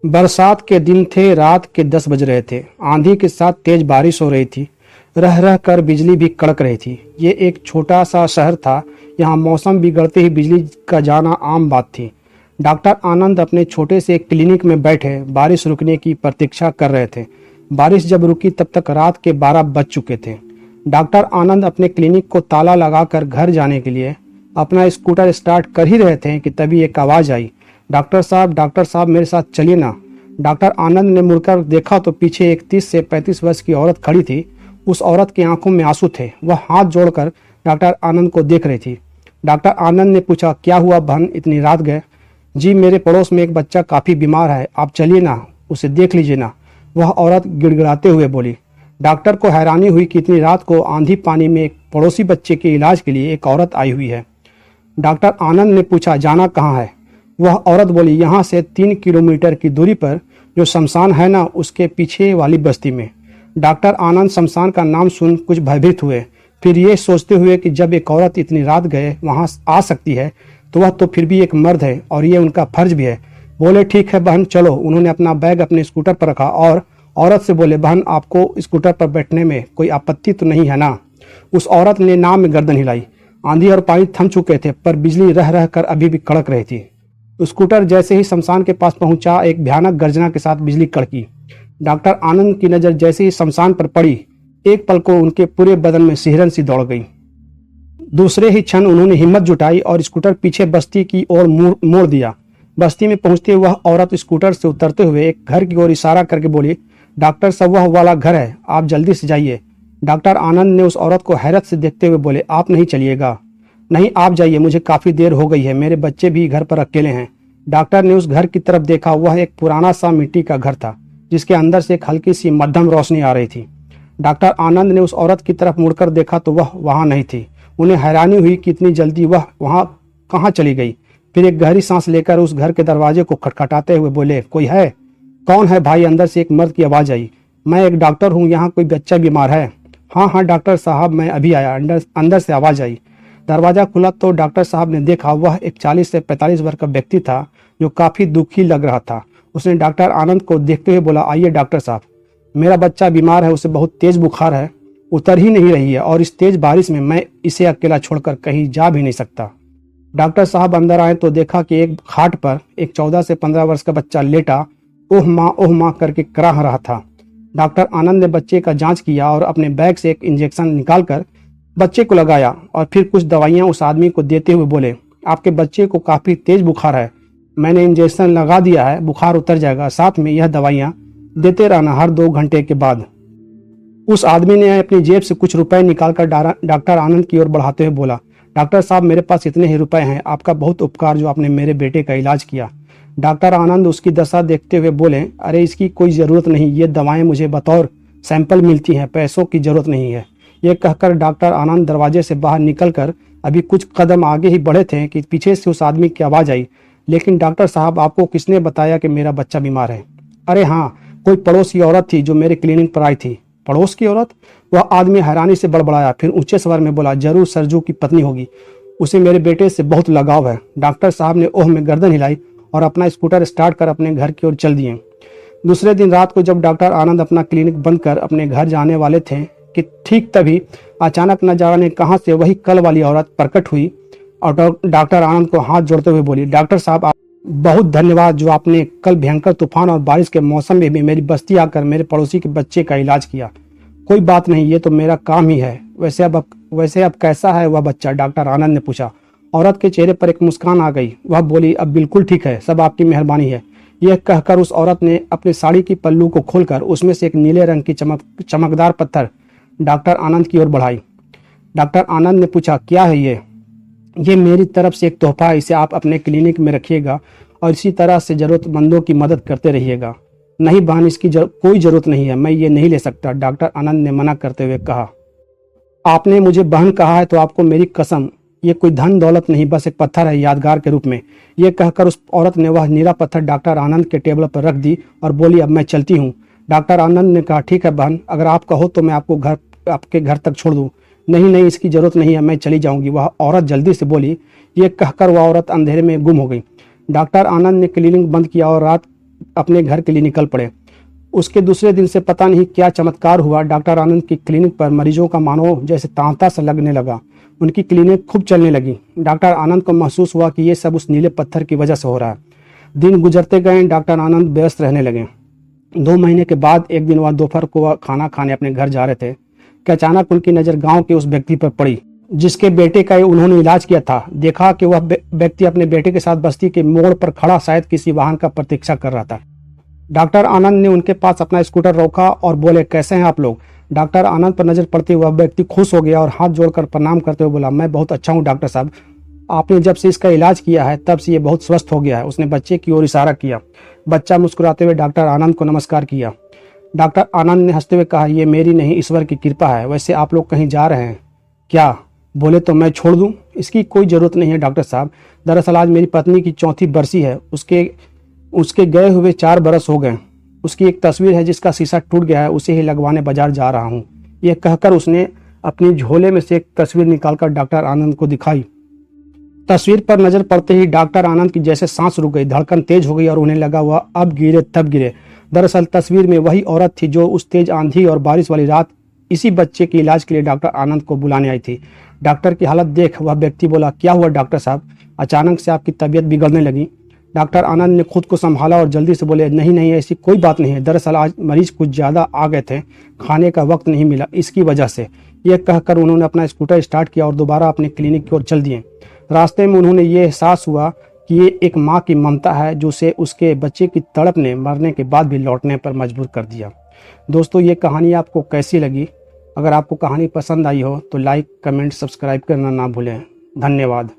बरसात के दिन थे। रात के 10 बज रहे थे। आंधी के साथ तेज बारिश हो रही थी। रह रह कर बिजली भी कड़क रही थी। ये एक छोटा सा शहर था। यहाँ मौसम बिगड़ते ही बिजली का जाना आम बात थी। डॉक्टर आनंद अपने छोटे से क्लिनिक में बैठे बारिश रुकने की प्रतीक्षा कर रहे थे। बारिश जब रुकी तब तक रात के 12 बज चुके थे। डॉक्टर आनंद अपने क्लिनिक को ताला लगाकर घर जाने के लिए अपना स्कूटर स्टार्ट कर ही रहे थे कि तभी एक आवाज़ आई, डॉक्टर साहब मेरे साथ चलिए ना। डॉक्टर आनंद ने मुड़कर देखा तो पीछे एक 30 से 35 वर्ष की औरत खड़ी थी। उस औरत की आंखों में आंसू थे। वह हाथ जोड़कर डॉक्टर आनंद को देख रही थी। डॉक्टर आनंद ने पूछा, क्या हुआ बहन, इतनी रात गए? जी, मेरे पड़ोस में एक बच्चा काफ़ी बीमार है, आप चलिए ना, उसे देख लीजिए ना, वह औरत गिड़गिड़ाते हुए बोली। डॉक्टर को हैरानी हुई कि इतनी रात को आंधी पानी में एक पड़ोसी बच्चे के इलाज के लिए एक औरत आई हुई है। डॉक्टर आनंद ने पूछा, जाना कहाँ है? वह औरत बोली, यहाँ से 3 किलोमीटर की दूरी पर जो शमशान है ना, उसके पीछे वाली बस्ती में। डॉक्टर आनंद शमशान का नाम सुन कुछ भयभीत हुए। फिर ये सोचते हुए कि जब एक औरत इतनी रात गए वहाँ आ सकती है तो वह तो फिर भी एक मर्द है और ये उनका फर्ज भी है। बोले, ठीक है बहन, चलो। उन्होंने अपना बैग अपने स्कूटर पर रखा और औरत से बोले, बहन आपको स्कूटर पर बैठने में कोई आपत्ति तो नहीं है ना? उस औरत ने नाम में गर्दन हिलाई। आंधी और पानी थम चुके थे पर बिजली रह रह कर अभी भी कड़क रही थी। स्कूटर जैसे ही शमशान के पास पहुंचा, एक भयानक गर्जना के साथ बिजली कड़की। डॉक्टर आनंद की नज़र जैसे ही शमशान पर पड़ी, एक पल को उनके पूरे बदन में सिहरन सी दौड़ गई। दूसरे ही क्षण उन्होंने हिम्मत जुटाई और स्कूटर पीछे बस्ती की ओर मोड़ दिया। बस्ती में पहुंचते वह औरत स्कूटर से उतरते हुए एक घर की ओर इशारा करके बोली, डॉक्टर साहब वह वाला घर है, आप जल्दी से जाइए। डॉक्टर आनंद ने उस औरत को हैरत से देखते हुए बोले, आप नहीं चलिएगा? नहीं, आप जाइए, मुझे काफ़ी देर हो गई है, मेरे बच्चे भी घर पर अकेले हैं। डॉक्टर ने उस घर की तरफ देखा। वह एक पुराना सा मिट्टी का घर था जिसके अंदर से एक हल्की सी मध्यम रोशनी आ रही थी। डॉक्टर आनंद ने उस औरत की तरफ मुड़कर देखा तो वह वहाँ नहीं थी। उन्हें हैरानी हुई कि इतनी जल्दी वह वहाँ कहाँ चली गई। फिर एक गहरी सांस लेकर उस घर के दरवाजे को खटखटाते हुए बोले, कोई है? कौन है भाई? अंदर से एक मर्द की आवाज़ आई। मैं एक डॉक्टर हूँ, यहाँ कोई बच्चा बीमार है? हाँ हाँ डॉक्टर साहब, मैं अभी आया, अंदर से आवाज़ आई। दरवाज़ा खुला तो डॉक्टर साहब ने देखा वह एक 40 से 45 वर्ष का व्यक्ति था जो काफ़ी दुखी लग रहा था। उसने डॉक्टर आनंद को देखते हुए बोला, आइए डॉक्टर साहब, मेरा बच्चा बीमार है, उसे बहुत तेज़ बुखार है, उतर ही नहीं रही है और इस तेज़ बारिश में मैं इसे अकेला छोड़कर कहीं जा भी नहीं सकता। डॉक्टर साहब अंदर आए तो देखा कि एक खाट पर एक 14 से 15 वर्ष का बच्चा लेटा ओह माँ करके कराह रहा था। डॉक्टर आनंद ने बच्चे का जांच किया और अपने बैग से एक इंजेक्शन निकालकर बच्चे को लगाया और फिर कुछ दवाइयां उस आदमी को देते हुए बोले, आपके बच्चे को काफ़ी तेज बुखार है, मैंने इंजेक्शन लगा दिया है, बुखार उतर जाएगा, साथ में यह दवाइयां देते रहना हर 2 घंटे के बाद। उस आदमी ने अपनी जेब से कुछ रुपए निकालकर डॉक्टर आनंद की ओर बढ़ाते हुए बोला, डॉक्टर साहब मेरे पास इतने ही रुपए हैं, आपका बहुत उपकार जो आपने मेरे बेटे का इलाज किया। डॉक्टर आनंद उसकी दशा देखते हुए बोले, अरे इसकी कोई ज़रूरत नहीं, ये दवाएं मुझे बतौर सैंपल मिलती हैं, पैसों की ज़रूरत नहीं है। ये कहकर डॉक्टर आनंद दरवाजे से बाहर निकलकर अभी कुछ कदम आगे ही बढ़े थे कि पीछे से उस आदमी की आवाज़ आई, लेकिन डॉक्टर साहब आपको किसने बताया कि मेरा बच्चा बीमार है? अरे हाँ, कोई पड़ोस की औरत थी जो मेरे क्लिनिक पर आई थी। पड़ोस की औरत? वह आदमी हैरानी से बड़बड़ाया, फिर ऊंचे स्वर में बोला, जरूर सरजू की पत्नी होगी, उसे मेरे बेटे से बहुत लगाव है। डॉक्टर साहब ने ओह में गर्दन हिलाई और अपना स्कूटर स्टार्ट कर अपने घर की ओर चल दिए। दूसरे दिन रात को जब डॉक्टर आनंद अपना क्लिनिक बंद कर अपने घर जाने वाले थे कि ठीक तभी अचानक न जाने कहां से वही कल वाली औरत प्रकट हुई और डॉक्टर आनंद को हाथ जोड़ते हुए बोली, डॉक्टर साहब आप बहुत धन्यवाद जो आपने कल भयंकर तूफान और बारिश के मौसम में भी मेरी बस्ती आकर मेरे पड़ोसी के बच्चे का इलाज किया। कोई बात नहीं, ये तो मेरा काम ही है। वैसे अब कैसा है वह बच्चा? डॉक्टर आनंद ने पूछा। औरत के चेहरे पर एक मुस्कान आ गई। वह बोली, अब बिल्कुल ठीक है, सब आपकी मेहरबानी है। यह कहकर उस औरत ने अपनी साड़ी की पल्लू को खोलकर उसमें से एक नीले रंग की चमकदार पत्थर डॉक्टर आनंद की ओर बढ़ाई। डॉक्टर आनंद ने पूछा, क्या है ये मेरी तरफ से एक तोहफा है, इसे आप अपने क्लिनिक में रखिएगा और इसी तरह से ज़रूरतमंदों की मदद करते रहिएगा। नहीं बहन, इसकी कोई ज़रूरत नहीं है, मैं ये नहीं ले सकता, डॉक्टर आनंद ने मना करते हुए कहा। आपने मुझे बहन कहा है तो आपको मेरी कसम, ये कोई धन दौलत नहीं, बस एक पत्थर है यादगार के रूप में। यह कहकर उस औरत ने वह नीला पत्थर डॉक्टर आनंद के टेबल पर रख दी और बोली, अब मैं चलती हूँ। डॉक्टर आनंद ने कहा, ठीक है बहन, अगर आप कहो तो मैं आपके घर तक छोड़ दूँ। नहीं, इसकी ज़रूरत नहीं है, मैं चली जाऊँगी, वह औरत जल्दी से बोली। ये कहकर वह औरत अंधेरे में गुम हो गई। डॉक्टर आनंद ने क्लिनिक बंद किया और रात अपने घर के लिए निकल पड़े। उसके दूसरे दिन से पता नहीं क्या चमत्कार हुआ, डॉक्टर आनंद की क्लिनिक पर मरीजों का मानो जैसे तांता सा लगने लगा। उनकी क्लिनिक खूब चलने लगी। डॉक्टर आनंद को महसूस हुआ कि ये सब उस नीले पत्थर की वजह से हो रहा है। दिन गुजरते गए, डॉक्टर आनंद व्यस्त रहने लगे। 2 महीने के बाद एक दिन वह दोपहर को वह खाना खाने अपने घर जा रहे थे कि अचानक उनकी नज़र गांव के उस व्यक्ति पर पड़ी जिसके बेटे का उन्होंने इलाज किया था। देखा कि वह व्यक्ति अपने बेटे के साथ बस्ती के मोड़ पर खड़ा शायद किसी वाहन का प्रतीक्षा कर रहा था। डॉक्टर आनंद ने उनके पास अपना स्कूटर रोका और बोले, कैसे हैं आप लोग? डॉक्टर आनंद पर नजर पड़ते हुए वह व्यक्ति खुश हो गया और हाथ जोड़कर प्रणाम करते हुए बोला, मैं बहुत अच्छा हूँ डॉक्टर साहब, आपने जब से इसका इलाज किया है तब से ये बहुत स्वस्थ हो गया है। उसने बच्चे की ओर इशारा किया। बच्चा मुस्कुराते हुए डॉक्टर आनंद को नमस्कार किया। डॉक्टर आनंद ने हंसते हुए कहा, ये मेरी नहीं ईश्वर की कृपा है। वैसे आप लोग कहीं जा रहे हैं क्या? बोले, तो मैं छोड़ दूं? इसकी कोई ज़रूरत नहीं है डॉक्टर साहब। दरअसल आज मेरी पत्नी की चौथी बरसी है। उसके गए हुए 4 बरस हो गए। उसकी एक तस्वीर है जिसका शीशा टूट गया है, उसे ही लगवाने बाजार जा रहा हूँ। यह कहकर उसने अपनी झोले में से एक तस्वीर निकालकर डॉक्टर आनंद को दिखाई। तस्वीर पर नजर पड़ते ही डॉक्टर आनंद की जैसे सांस रुक गई, धड़कन तेज हो गई और उन्हें लगा वह अब गिरे तब गिरे। दरअसल तस्वीर में वही औरत थी जो उस तेज आंधी और बारिश वाली रात इसी बच्चे के इलाज के लिए डॉक्टर आनंद को बुलाने आई थी। डॉक्टर की हालत देख वह व्यक्ति बोला, क्या हुआ डॉक्टर साहब, अचानक से आपकी तबीयत बिगड़ने लगी? डॉक्टर आनंद ने खुद को संभाला और जल्दी से बोले, नहीं नहीं, ऐसी कोई बात नहीं है। दरअसल आज मरीज कुछ ज़्यादा आ गए थे, खाने का वक्त नहीं मिला, इसकी वजह से। यह कहकर उन्होंने अपना स्कूटर स्टार्ट किया और दोबारा अपने क्लिनिक की ओर चल दिए। रास्ते में उन्होंने ये एहसास हुआ कि ये एक माँ की ममता है जो उसे उसके बच्चे की तड़प ने मरने के बाद भी लौटने पर मजबूर कर दिया। दोस्तों, ये कहानी आपको कैसी लगी? अगर आपको कहानी पसंद आई हो तो लाइक, कमेंट, सब्सक्राइब करना ना भूलें। धन्यवाद।